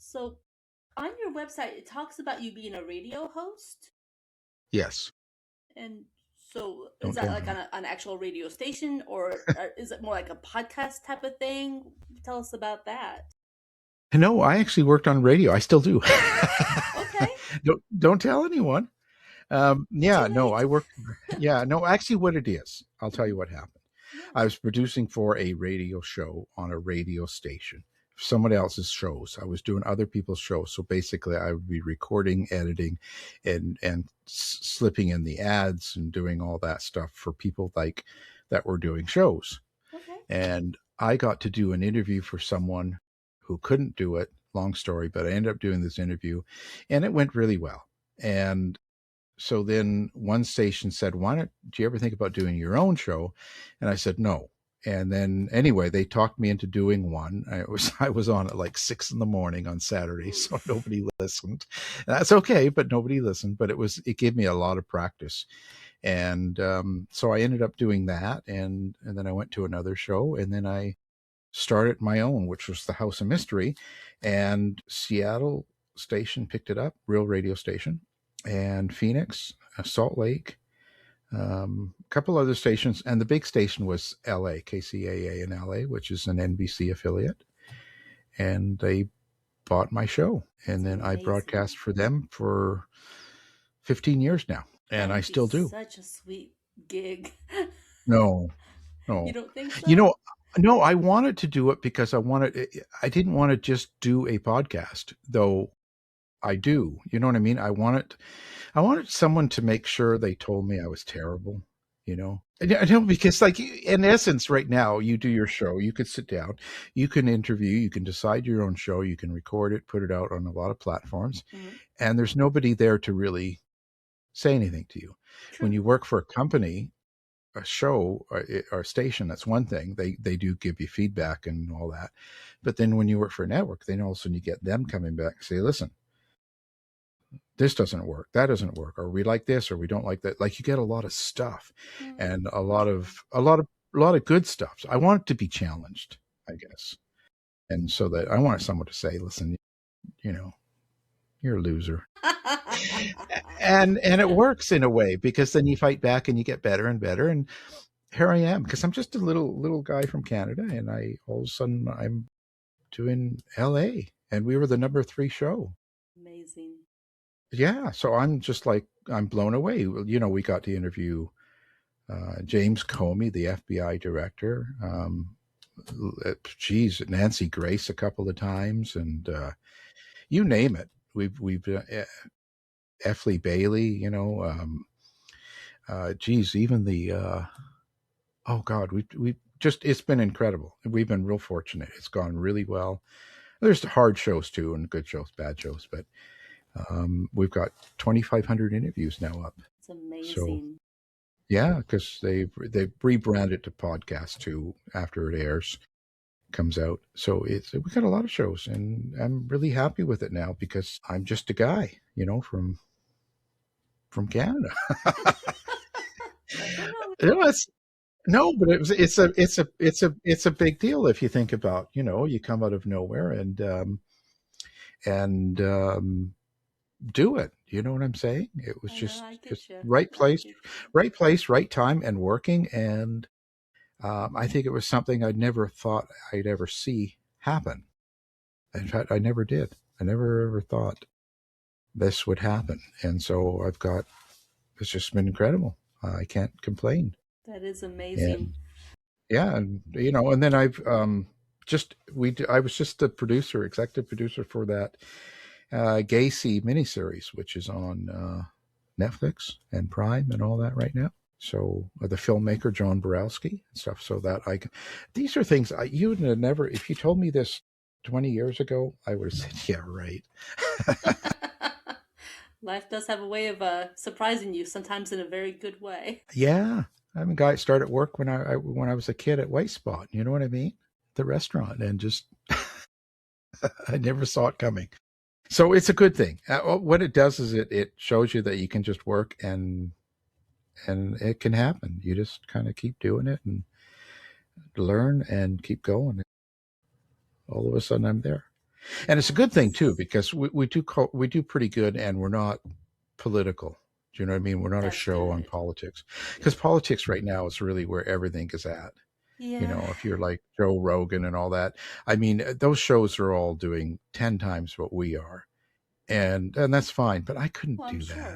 So on your website, it talks about you being a radio host. Yes. And so is Don't that tell like on anyone. an actual radio station or is it more like a podcast type of thing? Tell us about that. No, I actually worked on radio. I still do. Okay, Don't tell anyone. too Yeah, no, late. I worked. Yeah, no, actually, what it is, I'll tell Mhm. you what happened. Yeah. I was producing for a radio show on a radio station, someone else's shows. I was doing other people's shows. So basically, I would be recording, editing, and slipping in the ads and doing all that stuff for people like that were doing shows. Okay. And I got to do an interview for someone who couldn't do it. Long story, but I ended up doing this interview, and it went really well. And so then one station said, "Why don't do you ever think about doing your own show?" And I said, "No." And then anyway, they talked me into doing one. I was on at like 6 in the morning on Saturday, so Oof. nobody listened. That's okay, but nobody listened. But it gave me a lot of practice, and so I ended up doing that, and then I went to another show, and then I started my own, which was the House of Mystery, and Seattle station picked it up, real radio station, and Phoenix, Salt Lake, a couple other stations, and the big station was LA, KCAA in LA, which is an NBC affiliate, and they bought my show, That's and then I amazing. broadcast for them for 15 years now, That and I would be still do. such a sweet gig. No, You no, don't think you so? know, no, I wanted to do it because I didn't want to just do a podcast, though I do. You know what I mean? I wanted someone to make sure they told me I was terrible, you know? I know because like in essence right now you do your show, you could sit down, you can interview, you can decide your own show, you can record it, put it out on a lot of platforms, Hmm. and there's nobody there to really say anything to you. When True. you work for a company, a show or station, that's one thing. They do give you feedback and all that. But then when you work for a network, then all of a sudden you get them coming back and say, listen, this doesn't work, that doesn't work, or we like this or we don't like that. Like you get a lot of stuff Hmm. and True. a lot of good stuff. So I want it to be challenged, I guess. And so that I wanted someone to say, listen, you know, you're a loser. And it works in a way because then you fight back and you get better and better. And here I am because I'm just a little guy from Canada, and I all of a sudden I'm doing LA, and we were the number 3 show. Amazing. Yeah, so I'm just like I'm blown away. Well, you know, we got to interview James Comey, the FBI director. Geez, Nancy Grace a couple of times, and you name it. We've Effley Bailey, you know. Geez, even the oh God, we just it's been incredible. We've been real fortunate. It's gone really well. There's hard shows too, and good shows, bad shows, but we've got 2,500 interviews now up. It's So amazing. yeah, because they've rebranded to podcast too after it airs comes out. So it's we got a lot of shows, and I'm really happy with it now because I'm just a guy, you know, from Canada. Nothing wrong with You know, that. no, but it's a big deal if you think about, you know, you come out of nowhere and do it. You know what I'm saying? It was I know, just I get you. I get you. right place, right time, and working. And I think it was something I never thought I'd ever see happen. In fact, I never did. I never ever thought this would happen. And so it's just been incredible. I can't complain. That is amazing. And yeah, and you know, and then I've I was just the producer, executive producer for that Gacy miniseries, which is on Netflix and Prime and all that right now. So the filmmaker John Borowski and stuff. So that these are things you would have never. If you told me this 20 years ago, I would have said, yeah, right. Life does have a way of surprising you, sometimes in a very good way. Yeah, I'm a guy that started work when I was a kid at White Spot. You know what I mean? The restaurant, and just I never saw it coming. So it's a good thing. What it does is it shows you that you can just work and it can happen. You just kind of keep doing it and learn and keep going. All of a sudden, I'm there. And it's a good thing too, Yes. because we do pretty good, and we're not political. Do you know what I mean? We're not a That's show on good. politics, because politics right now is really where everything is at. You Yeah. know, if you're like Joe Rogan and all that, I mean, those shows are all doing 10 times what we are, and that's fine. But I couldn't Well, I'm do that. sure.